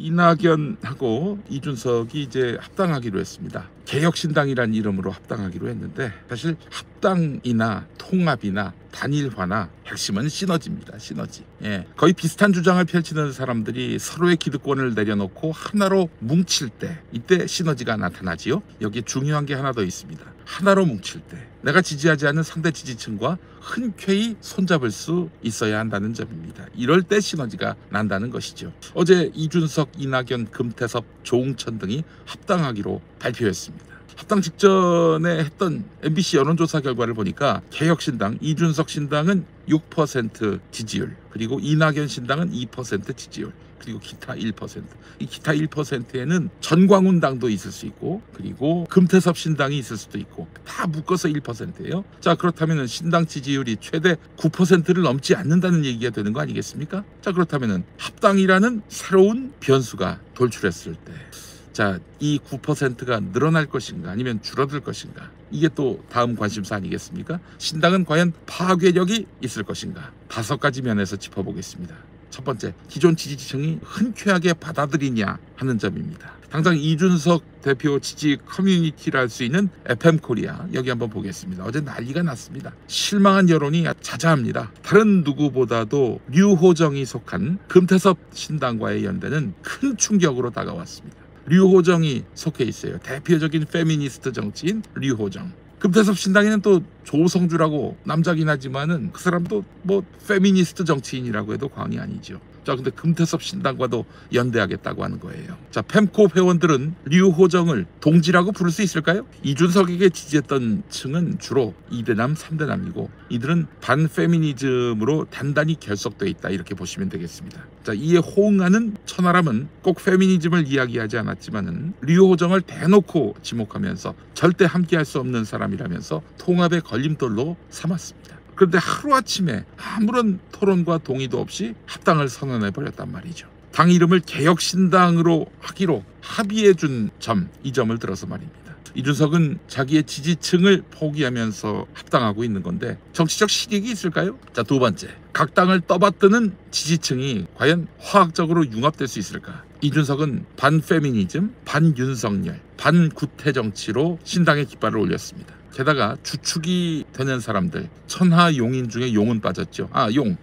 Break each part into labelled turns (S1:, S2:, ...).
S1: 이낙연하고 이준석이 이제 합당하기로 했습니다. 개혁신당이라는 이름으로 합당하기로 했는데 사실 합당이나 통합이나 단일화나 핵심은 시너지입니다. 시너지. 거의 비슷한 주장을 펼치는 사람들이 서로의 기득권을 내려놓고 하나로 뭉칠 때 이때 시너지가 나타나지요. 여기에 중요한 게 하나 더 있습니다. 하나로 뭉칠 때 내가 지지하지 않는 상대 지지층과 흔쾌히 손잡을 수 있어야 한다는 점입니다. 이럴 때 시너지가 난다는 것이죠. 어제 이준석, 이낙연, 금태섭, 조응천 등이 합당하기로 발표했습니다. 합당 직전에 했던 MBC 여론조사 결과를 보니까 개혁신당, 이준석 신당은 6% 지지율, 그리고 이낙연 신당은 2% 지지율, 그리고 기타 1%. 이 기타 1%에는 전광훈당도 있을 수 있고, 그리고 금태섭 신당이 있을 수도 있고, 다 묶어서 1%예요. 자, 그렇다면 신당 지지율이 최대 9%를 넘지 않는다는 얘기가 되는 거 아니겠습니까? 자, 그렇다면 합당이라는 새로운 변수가 돌출했을 때, 자, 이 9%가 늘어날 것인가 아니면 줄어들 것인가, 이게 또 다음 관심사 아니겠습니까? 신당은 과연 파괴력이 있을 것인가? 5가지 면에서 짚어보겠습니다. 첫 번째, 기존 지지층이 흔쾌하게 받아들이냐 하는 점입니다. 당장 이준석 대표 지지 커뮤니티를 할 수 있는 FM코리아, 여기 한번 보겠습니다. 어제 난리가 났습니다. 실망한 여론이 자자합니다. 다른 누구보다도 류호정이 속한 금태섭 신당과의 연대는 큰 충격으로 다가왔습니다. 류호정이 속해 있어요. 대표적인 페미니스트 정치인 류호정. 금태섭 신당에는 또 조성주라고 남자긴 하지만은 그 사람도 뭐 페미니스트 정치인이라고 해도 과언이 아니죠. 자, 근데 금태섭 신당과도 연대하겠다고 하는 거예요. 자, 펜코 회원들은 류호정을 동지라고 부를 수 있을까요? 이준석에게 지지했던 층은 주로 2대남, 3대남이고 이들은 반페미니즘으로 단단히 결속돼 있다, 이렇게 보시면 되겠습니다. 자, 이에 호응하는 천하람은 꼭 페미니즘을 이야기하지 않았지만은 류호정을 대놓고 지목하면서 절대 함께할 수 없는 사람이라면서 통합의 걸림돌로 삼았습니다. 그런데 하루아침에 아무런 토론과 동의도 없이 합당을 선언해버렸단 말이죠. 당 이름을 개혁신당으로 하기로 합의해준 점, 이 점을 들어서 말입니다. 이준석은 자기의 지지층을 포기하면서 합당하고 있는 건데 정치적 실익이 있을까요? 자, 두 번째, 각 당을 떠받드는 지지층이 과연 화학적으로 융합될 수 있을까? 이준석은 반페미니즘, 반윤석열, 반구태 정치로 신당의 깃발을 올렸습니다. 게다가 주축이 되는 사람들, 천하 용인 중에 용은 빠졌죠.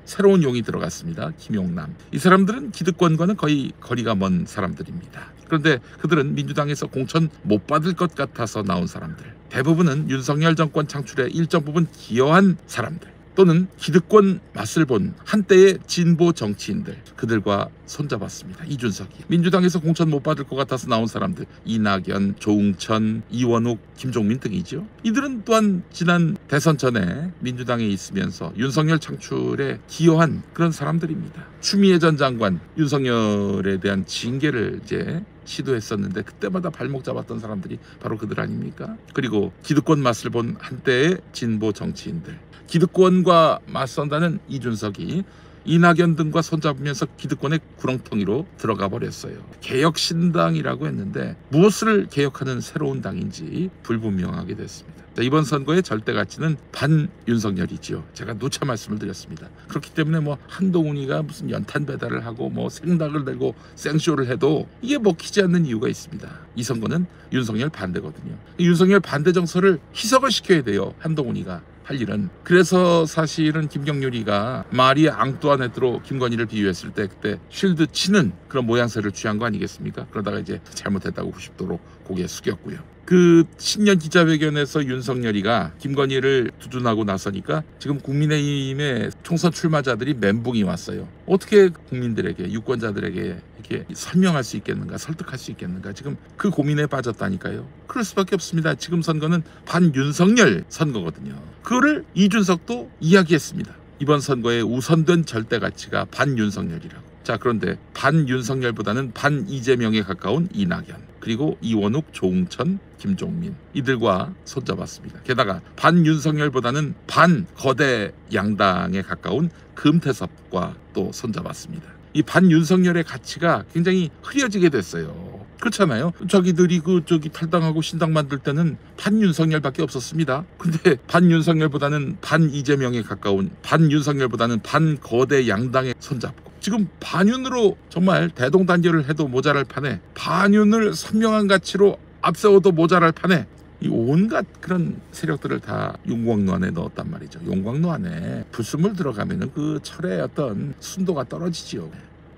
S1: 새로운 용이 들어갔습니다. 김용남. 이 사람들은 기득권과는 거의 거리가 먼 사람들입니다. 그런데 그들은 민주당에서 공천 못 받을 것 같아서 나온 사람들, 대부분은 윤석열 정권 창출에 일정 부분 기여한 사람들, 또는 기득권 맛을 본 한때의 진보 정치인들, 그들과 손잡았습니다. 이준석이 민주당에서 공천 못 받을 것 같아서 나온 사람들, 이낙연, 조응천, 이원욱, 김종민 등이죠. 이들은 또한 지난 대선 전에 민주당에 있으면서 윤석열 창출에 기여한 그런 사람들입니다. 추미애 전 장관 윤석열에 대한 징계를 이제 시도했었는데 그때마다 발목 잡았던 사람들이 바로 그들 아닙니까? 그리고 기득권 맛을 본 한때의 진보 정치인들, 기득권과 맞선다는 이준석이 이낙연 등과 손잡으면서 기득권의 구렁텅이로 들어가 버렸어요. 개혁신당이라고 했는데 무엇을 개혁하는 새로운 당인지 불분명하게 됐습니다. 자, 이번 선거의 절대 가치는 반윤석열이지요. 제가 누차 말씀을 드렸습니다. 그렇기 때문에 뭐 한동훈이가 무슨 연탄 배달을 하고 뭐 생닭을 내고 생쇼를 해도 이게 먹히지 않는 이유가 있습니다. 이 선거는 윤석열 반대거든요. 윤석열 반대 정서를 희석을 시켜야 돼요, 한동훈이가 할 일은. 그래서 사실은 김경률이가 마리아 앙뚜아네트로 김건희를 비유했을 때 그때 쉴드 치는 그런 모양새를 취한 거 아니겠습니까? 그러다가 이제 잘못했다고 90도로 고개 숙였고요. 그 신년 기자회견에서 윤석열이가 김건희를 두둔하고 나서니까 지금 국민의힘의 총선 출마자들이 멘붕이 왔어요. 어떻게 국민들에게, 유권자들에게 이렇게 설명할 수 있겠는가, 설득할 수 있겠는가, 지금 그 고민에 빠졌다니까요. 그럴 수밖에 없습니다. 지금 선거는 반윤석열 선거거든요. 그거를 이준석도 이야기했습니다. 이번 선거에 우선된 절대 가치가 반윤석열이라고. 자, 그런데 반윤석열보다는 반 이재명에 가까운 이낙연, 그리고 이원욱, 조응천, 김종민, 이들과 손잡았습니다. 게다가 반윤석열보다는 반거대 양당에 가까운 금태섭과 또 손잡았습니다. 이 반윤석열의 가치가 굉장히 흐려지게 됐어요. 그렇잖아요. 자기들이 탈당하고 신당 만들 때는 반윤석열밖에 없었습니다. 근데 반윤석열보다는 반 이재명에 가까운, 반윤석열보다는 반거대 양당에 손잡고 지금 반윤으로 정말 대동단결을 해도 모자랄 판에 반윤을 선명한 가치로 앞세워도 모자랄 판에 이 온갖 그런 세력들을 다 용광로 안에 넣었단 말이죠. 용광로 안에 불순물 들어가면은 그 철의 어떤 순도가 떨어지지요.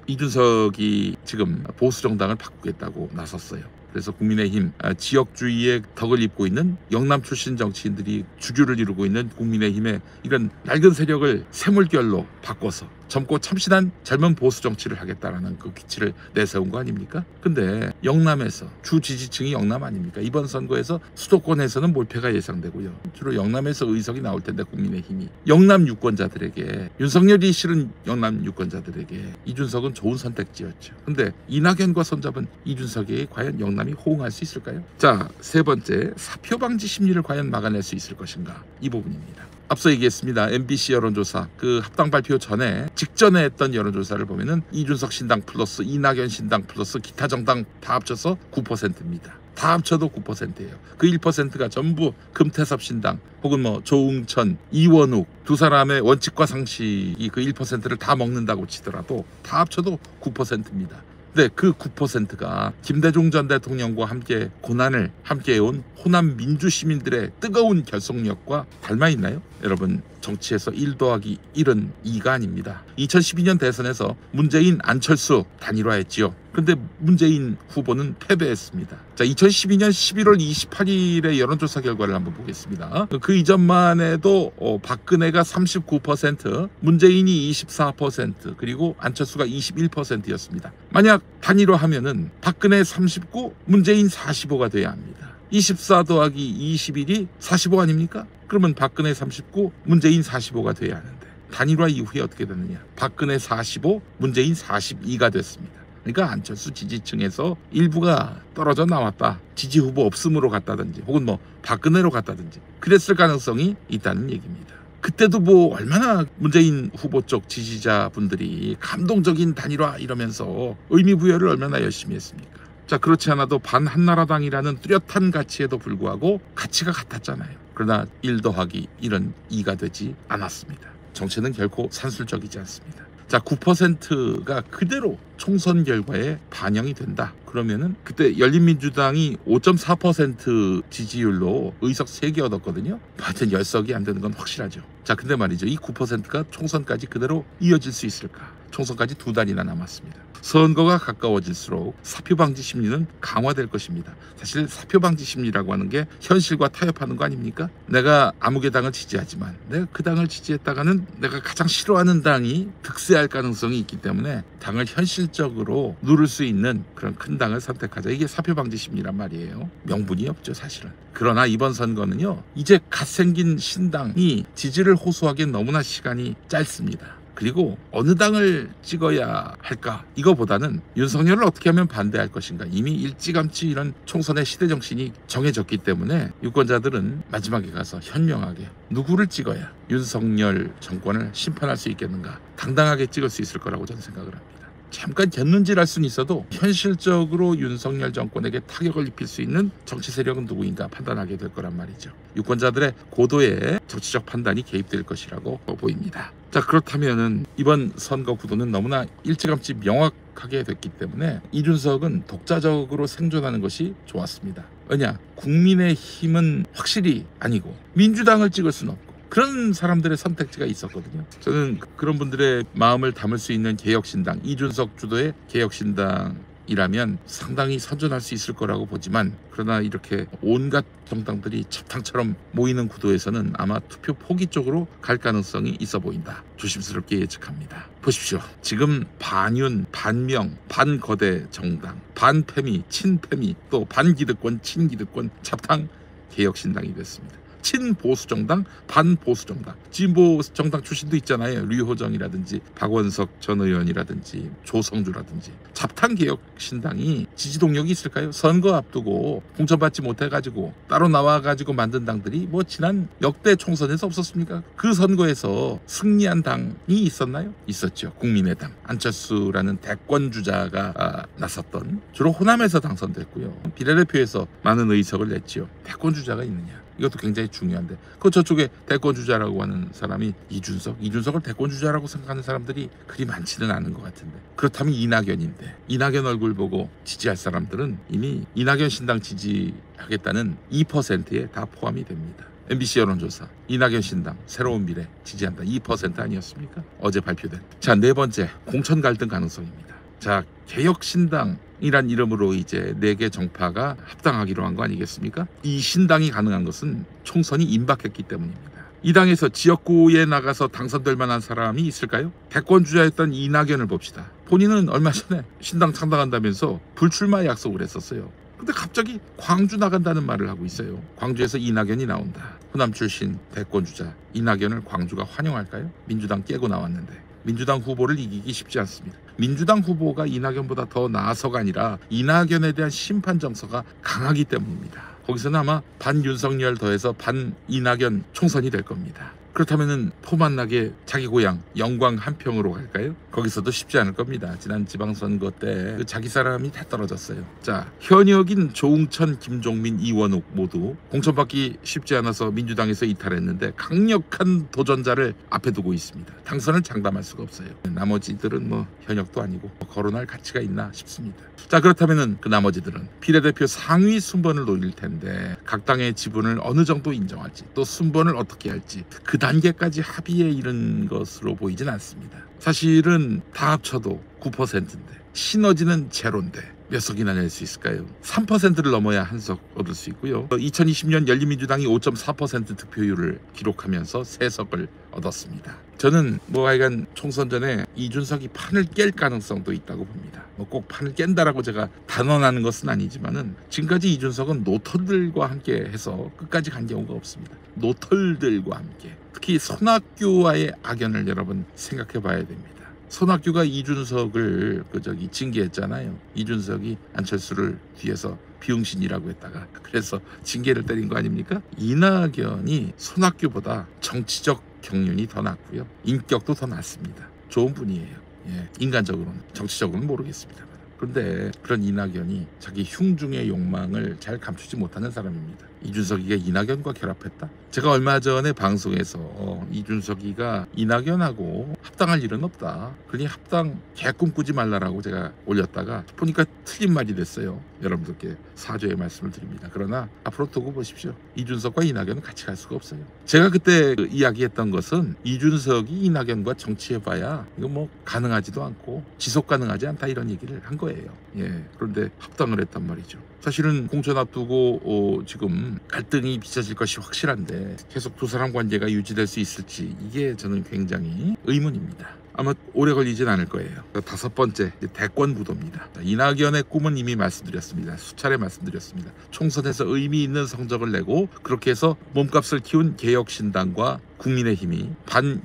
S1: 이준석이 지금 보수 정당을 바꾸겠다고 나섰어요. 그래서 국민의힘 지역주의의 덕을 입고 있는 영남 출신 정치인들이 주류를 이루고 있는 국민의힘의 이런 낡은 세력을 새물결로 바꿔서 젊고 참신한 젊은 보수 정치를 하겠다라는 그 기치를 내세운 거 아닙니까? 근데 영남에서 주 지지층이 영남 아닙니까? 이번 선거에서 수도권에서는 몰패가 예상되고요. 주로 영남에서 의석이 나올 텐데 국민의힘이 영남 유권자들에게, 윤석열이 싫은 영남 유권자들에게 이준석은 좋은 선택지였죠. 근데 이낙연과 손잡은 이준석이 과연 영남이 호응할 수 있을까요? 자, 세 번째, 사표 방지 심리를 과연 막아낼 수 있을 것인가? 이 부분입니다. 앞서 얘기했습니다. MBC 여론조사 그 합당 발표 전에 직전에 했던 여론조사를 보면은 이준석 신당 플러스 이낙연 신당 플러스 기타 정당 다 합쳐서 9%입니다. 다 합쳐도 9%예요. 그 1%가 전부 금태섭 신당 혹은 뭐 조응천, 이원욱 두 사람의 원칙과 상식이 그 1%를 다 먹는다고 치더라도 다 합쳐도 9%입니다. 네, 그 9%가 김대중 전 대통령과 함께 고난을 함께해온 호남 민주시민들의 뜨거운 결속력과 닮아 있나요? 여러분, 정치에서 1 더하기 1은 2가 아닙니다. 2012년 대선에서 문재인, 안철수 단일화했지요. 근데 문재인 후보는 패배했습니다. 자, 2012년 11월 28일의 여론조사 결과를 한번 보겠습니다. 그 이전만 해도 박근혜가 39%, 문재인이 24%, 그리고 안철수가 21%였습니다. 만약 단일화하면은 박근혜 39, 문재인 45가 돼야 합니다. 24 더하기 21이 45 아닙니까? 그러면 박근혜 39, 문재인 45가 돼야 하는데 단일화 이후에 어떻게 됐느냐? 박근혜 45, 문재인 42가 됐습니다. 그러니까 안철수 지지층에서 일부가 떨어져 나왔다. 지지 후보 없음으로 갔다든지 혹은 뭐 박근혜로 갔다든지 그랬을 가능성이 있다는 얘기입니다. 그때도 뭐 얼마나 문재인 후보 쪽 지지자분들이 감동적인 단일화 이러면서 의미부여를 얼마나 열심히 했습니까? 자, 그렇지 않아도 반한나라당이라는 뚜렷한 가치에도 불구하고 가치가 같았잖아요. 그러나 1 더하기 1은 2가 되지 않았습니다. 정치는 결코 산술적이지 않습니다. 자, 9%가 그대로 총선 결과에 반영이 된다. 그러면은 그때 열린민주당이 5.4% 지지율로 의석 3개 얻었거든요. 하여튼 10석이 안 되는 건 확실하죠. 자, 근데 말이죠. 이 9%가 총선까지 그대로 이어질 수 있을까? 총선까지 2달이나 남았습니다. 선거가 가까워질수록 사표 방지 심리는 강화될 것입니다. 사실 사표 방지 심리라고 하는 게 현실과 타협하는 거 아닙니까? 내가 아무개 당을 지지하지만 내가 그 당을 지지했다가는 내가 가장 싫어하는 당이 득세할 가능성이 있기 때문에 당을 현실적으로 누를 수 있는 그런 큰 당을 선택하자. 이게 사표 방지 심리란 말이에요. 명분이 없죠, 사실은. 그러나 이번 선거는요, 이제 갓 생긴 신당이 지지를 호소하기엔 너무나 시간이 짧습니다. 그리고 어느 당을 찍어야 할까? 이거보다는 윤석열을 어떻게 하면 반대할 것인가? 이미 일찌감치 이런 총선의 시대정신이 정해졌기 때문에 유권자들은 마지막에 가서 현명하게 누구를 찍어야 윤석열 정권을 심판할 수 있겠는가? 당당하게 찍을 수 있을 거라고 저는 생각을 합니다. 잠깐 곁눈질할 수는 있어도 현실적으로 윤석열 정권에게 타격을 입힐 수 있는 정치 세력은 누구인가 판단하게 될 거란 말이죠. 유권자들의 고도의 정치적 판단이 개입될 것이라고 보입니다. 자, 그렇다면은 이번 선거 구도는 너무나 일찌감치 명확하게 됐기 때문에 이준석은 독자적으로 생존하는 것이 좋았습니다. 왜냐? 국민의힘은 확실히 아니고 민주당을 찍을 수는 없고 그런 사람들의 선택지가 있었거든요. 저는 그런 분들의 마음을 담을 수 있는 개혁신당, 이준석 주도의 개혁신당이라면 상당히 선전할 수 있을 거라고 보지만, 그러나 이렇게 온갖 정당들이 첩탕처럼 모이는 구도에서는 아마 투표 포기 쪽으로 갈 가능성이 있어 보인다. 조심스럽게 예측합니다. 보십시오. 지금 반윤, 반명, 반거대 정당, 반패미, 친패미, 또 반기득권, 친기득권 첩탕 개혁신당이 됐습니다. 친보수정당, 반보수정당, 진보정당 출신도 있잖아요. 류호정이라든지 박원석 전 의원이라든지 조성주라든지. 잡탕개혁신당이 지지동력이 있을까요? 선거 앞두고 공천받지 못해가지고 따로 나와가지고 만든 당들이 뭐 지난 역대 총선에서 없었습니까? 그 선거에서 승리한 당이 있었나요? 있었죠. 국민의당, 안철수라는 대권주자가 나섰던, 주로 호남에서 당선됐고요. 비례대표에서 많은 의석을 냈지요. 대권주자가 있느냐? 이것도 굉장히 중요한데 그 저쪽에 대권 주자라고 하는 사람이 이준석을 대권 주자라고 생각하는 사람들이 그리 많지는 않은 것 같은데 그렇다면 이낙연인데 이낙연 얼굴 보고 지지할 사람들은 이미 이낙연 신당 지지하겠다는 2%에 다 포함이 됩니다. MBC 여론조사 이낙연 신당 새로운 미래 지지한다 2% 아니었습니까? 어제 발표된. 자, 네 번째 공천 갈등 가능성입니다. 자, 개혁신당이란 이름으로 이제 4개 정파가 합당하기로 한 거 아니겠습니까? 이 신당이 가능한 것은 총선이 임박했기 때문입니다. 이 당에서 지역구에 나가서 당선될 만한 사람이 있을까요? 대권 주자였던 이낙연을 봅시다. 본인은 얼마 전에 신당 창당한다면서 불출마 약속을 했었어요. 근데 갑자기 광주 나간다는 말을 하고 있어요. 광주에서 이낙연이 나온다. 호남 출신 대권 주자 이낙연을 광주가 환영할까요? 민주당 깨고 나왔는데 민주당 후보를 이기기 쉽지 않습니다. 민주당 후보가 이낙연보다 더 나아서가 아니라 이낙연에 대한 심판 정서가 강하기 때문입니다. 거기서는 아마 반윤석열 더해서 반-이낙연 총선이 될 겁니다. 그렇다면 포만나게 자기 고향 영광 한평으로 갈까요? 거기서도 쉽지 않을 겁니다. 지난 지방선거 때 자기 사람이 다 떨어졌어요. 자, 현역인 조응천, 김종민, 이원욱 모두 공천받기 쉽지 않아서 민주당에서 이탈했는데 강력한 도전자를 앞에 두고 있습니다. 당선을 장담할 수가 없어요. 나머지들은 뭐 현역도 아니고 거론할 가치가 있나 싶습니다. 자, 그렇다면 그 나머지들은 비례대표 상위 순번을 노릴 텐데 각 당의 지분을 어느 정도 인정할지 또 순번을 어떻게 할지 그 단계까지 합의에 이른 것으로 보이진 않습니다. 사실은 다 합쳐도 9%인데 시너지는 제로인데 몇 석이나 낼 수 있을까요? 3%를 넘어야 한 석 얻을 수 있고요. 2020년 열린민주당이 5.4% 득표율을 기록하면서 3석을 얻었습니다. 저는 뭐 하여간 총선 전에 이준석이 판을 깰 가능성도 있다고 봅니다. 뭐 꼭 판을 깬다라고 제가 단언하는 것은 아니지만은 지금까지 이준석은 노털들과 함께 해서 끝까지 간 경우가 없습니다. 노털들과 함께 특히 손학규와의 악연을 여러분 생각해 봐야 됩니다. 손학규가 이준석을 징계했잖아요. 이준석이 안철수를 뒤에서 비응신이라고 했다가 그래서 징계를 때린 거 아닙니까? 이낙연이 손학규보다 정치적 경륜이 더 낫고요. 인격도 더 낫습니다. 좋은 분이에요. 예, 인간적으로는. 정치적으로는 모르겠습니다. 그런데 그런 이낙연이 자기 흉중의 욕망을 잘 감추지 못하는 사람입니다. 이준석이가 이낙연과 결합했다? 제가 얼마 전에 방송에서 이준석이가 이낙연하고 합당할 일은 없다. 그러니 합당 개꿈꾸지 말라라고 제가 올렸다가 보니까 틀린 말이 됐어요. 여러분들께 사죄의 말씀을 드립니다. 그러나 앞으로 두고 보십시오. 이준석과 이낙연은 같이 갈 수가 없어요. 제가 그때 이야기했던 것은 이준석이 이낙연과 정치해봐야 이거 뭐 가능하지도 않고 지속 가능하지 않다 이런 얘기를 한 거예요. 예, 그런데 합당을 했단 말이죠. 사실은 공천 앞두고 지금 갈등이 빚어질 것이 확실한데 계속 두 사람 관계가 유지될 수 있을지 이게 저는 굉장히 의문입니다. 아마 오래 걸리진 않을 거예요. 5번째 대권 구도입니다. 이낙연의 꿈은 이미 말씀드렸습니다. 수차례 말씀드렸습니다. 총선에서 의미 있는 성적을 내고 그렇게 해서 몸값을 키운 개혁신당과 국민의힘이 반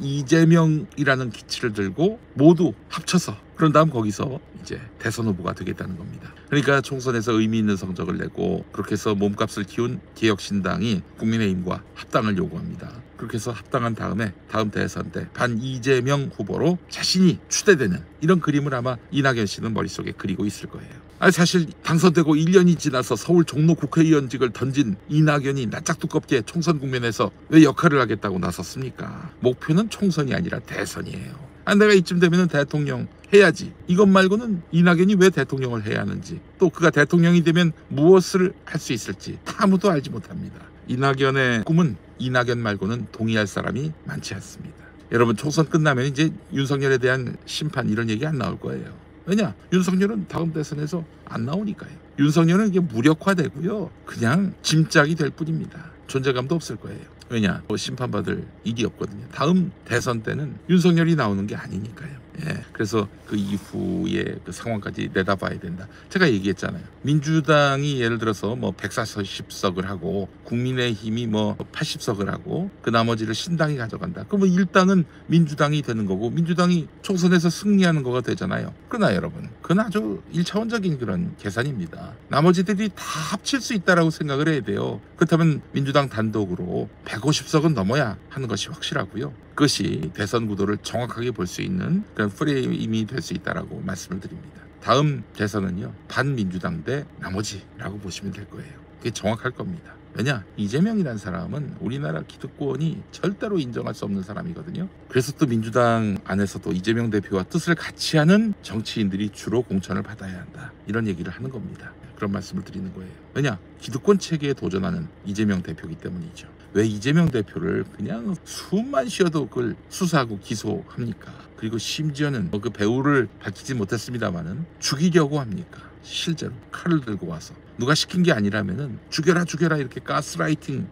S1: 이재명이라는 기치를 들고 모두 합쳐서 그런 다음 거기서 이제 대선 후보가 되겠다는 겁니다. 그러니까 총선에서 의미 있는 성적을 내고 그렇게 해서 몸값을 키운 개혁신당이 국민의힘과 합당을 요구합니다. 그렇게 해서 합당한 다음에 다음 대선 때 반 이재명 후보로 자신이 추대되는 이런 그림을 아마 이낙연 씨는 머릿속에 그리고 있을 거예요. 사실 당선되고 1년이 지나서 서울 종로 국회의원직을 던진 이낙연이 낯짝 두껍게 총선 국면에서 왜 역할을 하겠다고 나섰습니까? 목표는 총선이 아니라 대선이에요. 내가 이쯤 되면 대통령 해야지. 이것 말고는 이낙연이 왜 대통령을 해야 하는지 또 그가 대통령이 되면 무엇을 할 수 있을지 아무도 알지 못합니다. 이낙연의 꿈은 이낙연 말고는 동의할 사람이 많지 않습니다. 여러분 총선 끝나면 이제 윤석열에 대한 심판 이런 얘기 안 나올 거예요. 왜냐? 윤석열은 다음 대선에서 안 나오니까요. 윤석열은 이게 무력화되고요. 그냥 짐짝이 될 뿐입니다. 존재감도 없을 거예요. 왜냐? 심판받을 일이 없거든요. 다음 대선 때는 윤석열이 나오는 게 아니니까요. 예, 그래서 그 이후의 그 상황까지 내다봐야 된다. 제가 얘기했잖아요. 민주당이 예를 들어서 뭐 140석을 하고 국민의힘이 뭐 80석을 하고 그 나머지를 신당이 가져간다. 그러면 일당은 민주당이 되는 거고 민주당이 총선에서 승리하는 거가 되잖아요. 그러나 여러분, 그건 아주 1차원적인 그런 계산입니다. 나머지들이 다 합칠 수 있다라고 생각을 해야 돼요. 그렇다면 민주당 단독으로 150석은 넘어야 하는 것이 확실하고요. 그것이 대선 구도를 정확하게 볼 수 있는 그런 프레임이 될 수 있다라고 말씀을 드립니다. 다음 대선은요, 반민주당 대 나머지라고 보시면 될 거예요. 그게 정확할 겁니다. 왜냐? 이재명이라는 사람은 우리나라 기득권이 절대로 인정할 수 없는 사람이거든요. 그래서 또 민주당 안에서도 이재명 대표와 뜻을 같이 하는 정치인들이 주로 공천을 받아야 한다, 이런 얘기를 하는 겁니다. 그런 말씀을 드리는 거예요. 왜냐? 기득권 체계에 도전하는 이재명 대표이기 때문이죠. 왜 이재명 대표를 그냥 숨만 쉬어도 그걸 수사하고 기소합니까? 그리고 심지어는 그 배우를 밝히지 못했습니다마는 죽이려고 합니까? 실제로 칼을 들고 와서 누가 시킨 게 아니라면은 죽여라 이렇게 가스라이팅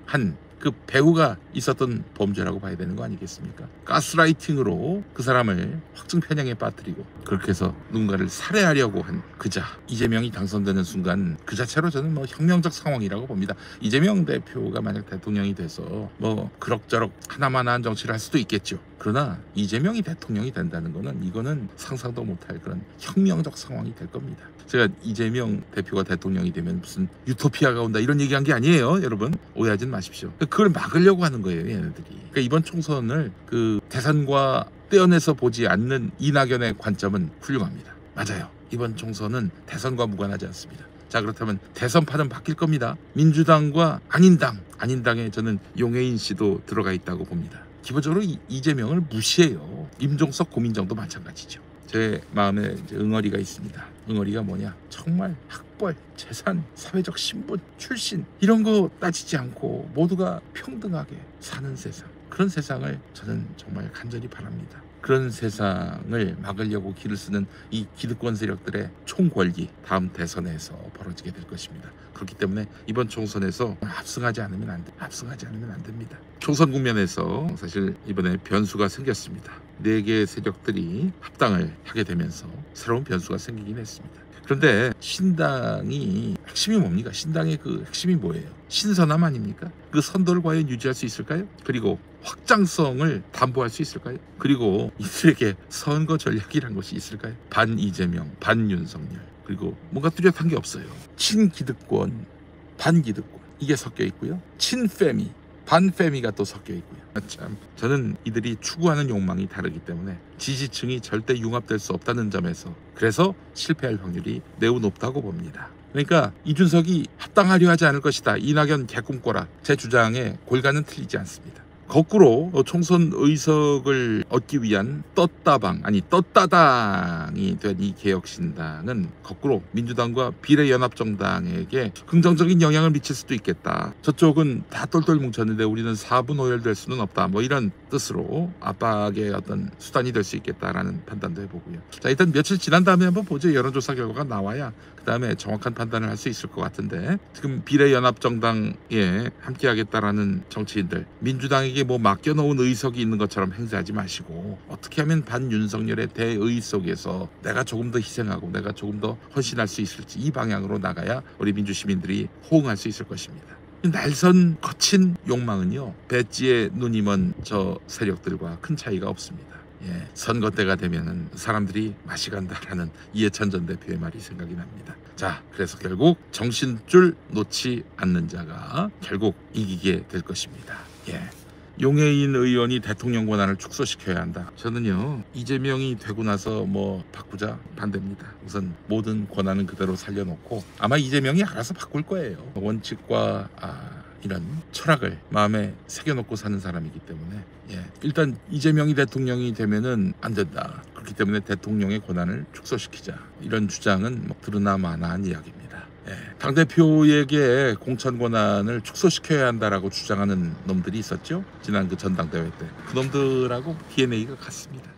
S1: 한 그 배우가 있었던 범죄라고 봐야 되는 거 아니겠습니까? 가스라이팅으로 그 사람을 확증 편향에 빠뜨리고 그렇게 해서 누군가를 살해하려고 한 그자 이재명이 당선되는 순간 그 자체로 저는 뭐 혁명적 상황이라고 봅니다. 이재명 대표가 만약 대통령이 돼서 뭐 그럭저럭 하나만한 정치를 할 수도 있겠죠. 그러나 이재명이 대통령이 된다는 거는 이거는 상상도 못할 그런 혁명적 상황이 될 겁니다. 제가 이재명 대표가 대통령이 되면 무슨 유토피아가 온다 이런 얘기한 게 아니에요. 여러분 오해하진 마십시오. 그걸 막으려고 하는 거예요, 얘네들이. 그러니까 이번 총선을 그 대선과 떼어내서 보지 않는 이낙연의 관점은 훌륭합니다. 맞아요. 이번 총선은 대선과 무관하지 않습니다. 자, 그렇다면 대선판은 바뀔 겁니다. 민주당과 안인당에 저는 용해인 씨도 들어가 있다고 봅니다. 기본적으로 이재명을 무시해요. 임종석, 고민정도 마찬가지죠. 제 마음에 이제 응어리가 있습니다. 응어리가 뭐냐? 정말 학벌, 재산, 사회적 신분, 출신 이런 거 따지지 않고 모두가 평등하게 사는 세상, 그런 세상을 저는 정말 간절히 바랍니다. 그런 세상을 막으려고 길을 쓰는 이 기득권 세력들의 총궐기 다음 대선에서 벌어지게 될 것입니다. 그렇기 때문에 이번 총선에서 압승하지 않으면 안 됩니다. 총선 국면에서 사실 이번에 변수가 생겼습니다. 4개의 세력들이 합당을 하게 되면서 새로운 변수가 생기긴 했습니다. 그런데 신당이 핵심이 뭡니까? 신당의 그 핵심이 뭐예요? 신선함 아닙니까? 그 선도를 과연 유지할 수 있을까요? 그리고 확장성을 담보할 수 있을까요? 그리고 이들에게 선거 전략이란 것이 있을까요? 반 이재명, 반 윤석열, 그리고 뭔가 뚜렷한 게 없어요. 친기득권, 반기득권 이게 섞여 있고요. 친페미, 반페미가 또 섞여 있고요. 참, 저는 이들이 추구하는 욕망이 다르기 때문에 지지층이 절대 융합될 수 없다는 점에서 그래서 실패할 확률이 매우 높다고 봅니다. 그러니까 이준석이 합당하려 하지 않을 것이다, 이낙연 개꿈꿔라, 제 주장에 골간은 틀리지 않습니다. 거꾸로 총선 의석을 얻기 위한 떴다당이 된 이 개혁신당은 거꾸로 민주당과 비례연합정당에게 긍정적인 영향을 미칠 수도 있겠다. 저쪽은 다 똘똘 뭉쳤는데 우리는 4분 오열될 수는 없다, 뭐 이런 뜻으로 압박의 어떤 수단이 될 수 있겠다라는 판단도 해보고요. 자, 일단 며칠 지난 다음에 한번 보죠. 여론조사 결과가 나와야 그 다음에 정확한 판단을 할 수 있을 것 같은데, 지금 비례연합정당에 함께하겠다라는 정치인들, 민주당에게 뭐 맡겨놓은 의석이 있는 것처럼 행세하지 마시고 어떻게 하면 반윤석열의 대의석에서 내가 조금 더 희생하고 내가 조금 더 헌신할 수 있을지, 이 방향으로 나가야 우리 민주시민들이 호응할 수 있을 것입니다. 날선 거친 욕망은요, 배지에 눈이 먼 저 세력들과 큰 차이가 없습니다. 예, 선거 때가 되면은 사람들이 맛이 간다라는 이해찬 전 대표의 말이 생각이 납니다. 자, 그래서 결국 정신줄 놓지 않는 자가 결국 이기게 될 것입니다. 예. 용해인 의원이 대통령 권한을 축소시켜야 한다. 저는요, 이재명이 되고 나서 뭐 바꾸자 반대입니다. 우선 모든 권한은 그대로 살려놓고 아마 이재명이 알아서 바꿀 거예요. 원칙과 이런 철학을 마음에 새겨놓고 사는 사람이기 때문에, 예, 일단 이재명이 대통령이 되면은 안 된다. 그렇기 때문에 대통령의 권한을 축소시키자. 이런 주장은 뭐 들으나 마나한 이야기입니다. 예, 당대표에게 공천 권한을 축소시켜야 한다라고 주장하는 놈들이 있었죠. 지난 그 전당대회 때. 그 놈들하고 DNA가 같습니다.